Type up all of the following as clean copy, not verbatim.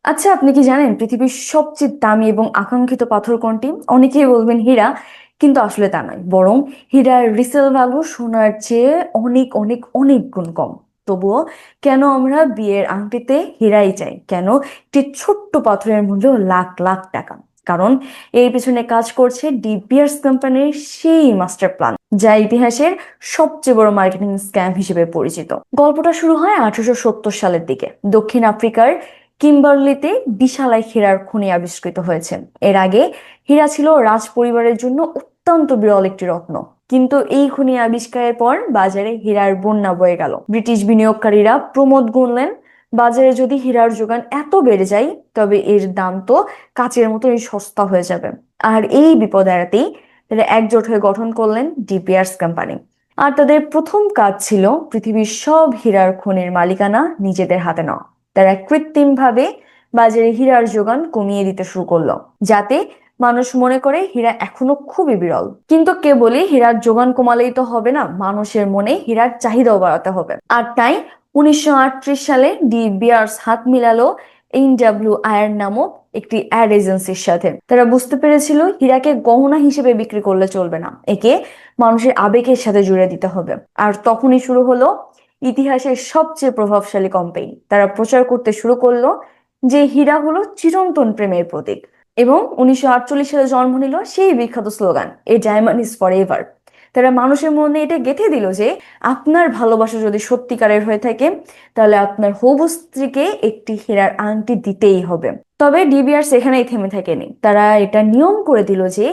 আচ্ছা, আপনি কি জানেন পৃথিবীর সবচেয়ে দামি এবং আকাঙ্ক্ষিত পাথর কোনটি? অনেকেই বলবেন হীরা, কিন্তু আসলে তা নয়। বরং হীরার রিসেল ভ্যালু সোনার চেয়ে অনেক অনেক অনেক গুণ কম। তবুও কেন আমরা বিয়ের আংটিতে হীরাই চাই? কেন একটি ছোট্ট পাথরের মূল্য লাখ লাখ টাকা? কারণ এর পিছনে কাজ করছে ডি বিয়ার্স কোম্পানির সেই মাস্টার প্ল্যান, যা ইতিহাসের সবচেয়ে বড় মার্কেটিং স্ক্যাম হিসেবে পরিচিত। গল্পটা শুরু হয় 1870 সালের দিকে দক্ষিণ আফ্রিকার কিম্বারলিতে বিশাল এক হীরার খনি আবিষ্কৃত হয়েছে। এর আগে হীরা ছিল রাজ পরিবারের জন্য অত্যন্ত বিরল একটি রত্ন। কিন্তু এই খনি আবিষ্কারের পর বাজারে হীরার বন্যা বয়ে গেল। ব্রিটিশ বিনিয়োগকারীরা প্রমোদ গুনলেন, বাজারে যদি হীরার যোগান এত বেড়ে যায়, তবে এর দাম তো কাচের মতোই সস্তা হয়ে যাবে। আর এই বিপদ এড়াতেই তারা একজোট হয়ে গঠন করলেন ডিপিয়ার্স কোম্পানি। আর তাদের প্রথম কাজ ছিল পৃথিবীর সব হীরার খনির মালিকানা নিজেদের হাতে নেওয়া। তারা কৃত্রিমভাবে বাজারে হীরার যোগান কমিয়ে দিতে শুরু করলো, যাতে মানুষ মনে করে হীরা এখনো খুবই বিরল। কিন্তু কেবলই হীরার যোগান কমালেই তো হবে না, মানুষের মনে হীরার চাহিদাও বাড়াতে হবে। আর তাই 1938 সালে ডি বিয়ার্স হাত মিলালো NWIR নামক একটি অ্যাড এজেন্সির সাথে। তারা বুঝতে পেরেছিল হীরাকে গহনা হিসেবে বিক্রি করলে চলবে না, একে মানুষের আবেগের সাথে জুড়ে দিতে হবে। আর তখনই শুরু হলো ইতিহাসের সবচেয়ে প্রভাবশালী ক্যাম্পেইন। তারা প্রচার করতে শুরু করলো যে হীরা হলো চিরন্তন প্রেমের প্রতীক। এবং 1948 সালে জন্ম নিল সেই বিখ্যাত slogan, a diamond is for ever. তারা মানুষের মনে এটা গেঁথে দিল যে আপনার ভালোবাসা যদি সত্যিকারের হয়ে থাকে, তাহলে আপনার হবু স্ত্রীকে একটি হীরার আংটি দিতেই হবে। তবে ডিবিআর সেখানেই থেমে থাকেনি। তারা এটা নিয়ম করে দিল যে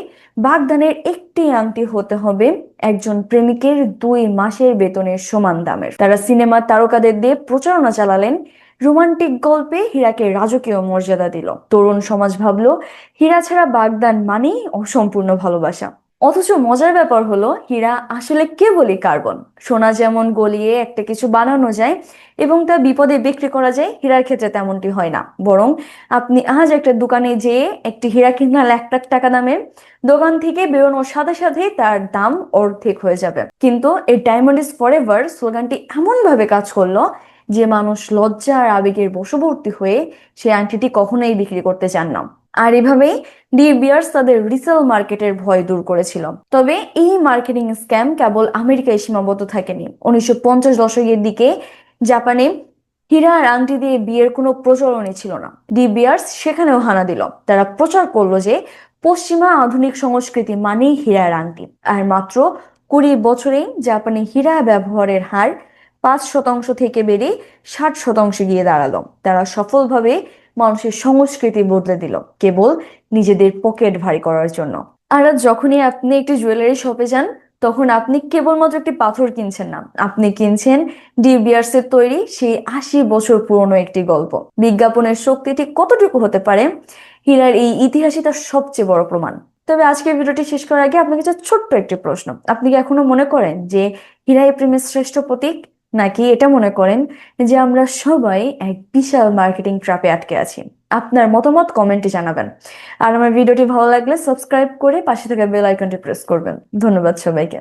বাগদানের একটি আংটি হতে হবে একজন প্রেমিকের 2 মাসের বেতনের সমান দামের। তারা সিনেমার তারকাদের দিয়ে প্রচারণা চালালেন, রোমান্টিক গল্পে হীরাকে রাজকীয় মর্যাদা দিল। তরুণ সমাজ ভাবলো হীরা ছাড়া বাগদান মানেই অসম্পূর্ণ ভালোবাসা। অথচ মজার ব্যাপার হলো হীরা আসলে কেবলই কার্বন। সোনা যেমন গলিয়ে একটা কিছু বানানো যায় এবং তা বিপদে বিক্রি করা যায়, হীরার ক্ষেত্রে তেমনটি হয় না। বরং আপনি আজ একটা দোকানে যেয়ে একটি হীরা কিনা লাখ লাখ টাকা দামের, দোকান থেকে বেরোনোর সাথে সাথে তার দাম অর্ধেক হয়ে যাবে। কিন্তু এই ডায়মন্ড ইজ ফরএভার স্লোগানটি এমন ভাবে কাজ করলো যে মানুষ লজ্জা আর আবেগের বশবর্তী হয়ে সেই আংটিটি কখনোই বিক্রি করতে চান না। আর এভাবেই ডি বিয়ার্স তাদের রিসেল মার্কেটের ভয় দূর করেছিল। তবে এই মার্কেটিং স্ক্যাম কেবল আমেরিকায় সীমাবদ্ধ থাকেনি। 1950 দশকের দিকে জাপানে হীরা আর আংটি দিয়ে বিয়ের কোনো প্রচলনই ছিল না। ডি বিয়ার্স সেখানেও হানা দিল। তারা প্রচার করলো যে পশ্চিমা আধুনিক সংস্কৃতি মানেই হীরার আংটি। আর মাত্র 20 বছরেই জাপানে হীরা ব্যবহারের হার 5% থেকে বেড়ে 60% গিয়ে দাঁড়ালো। তারা সফলভাবে মানুষের সংস্কৃতি বদলে দিল, কেবল নিজেদের পকেট ভারী করার জন্য। আর আজ যখনই আপনি একটি জুয়েলারি শপে যান, তখন আপনি কেবলমাত্র একটি পাথর কিনছেন না, আপনি কিনছেন ডি বিয়ার্স এর তৈরি সেই 80 বছর পুরনো একটি গল্প। বিজ্ঞাপনের শক্তি ঠিক কতটুকু হতে পারে, হীরার এই ইতিহাসই তার সবচেয়ে বড় প্রমাণ। তবে আজকের ভিডিওটি শেষ করার আগে আপনাকে কাছে ছোট্ট একটি প্রশ্ন, আপনি কি এখনো মনে করেন যে হীরাই প্রেমের শ্রেষ্ঠ প্রতীক, নাকি এটা মনে করেন যে আমরা সবাই এক বিশাল মার্কেটিং ট্র্যাপে আটকে আছি? আপনার মতামত কমেন্টে জানাবেন। আর আমার ভিডিওটি ভালো লাগলে সাবস্ক্রাইব করে পাশে থাকা বেল আইকনটি প্রেস করবেন। ধন্যবাদ সবাইকে।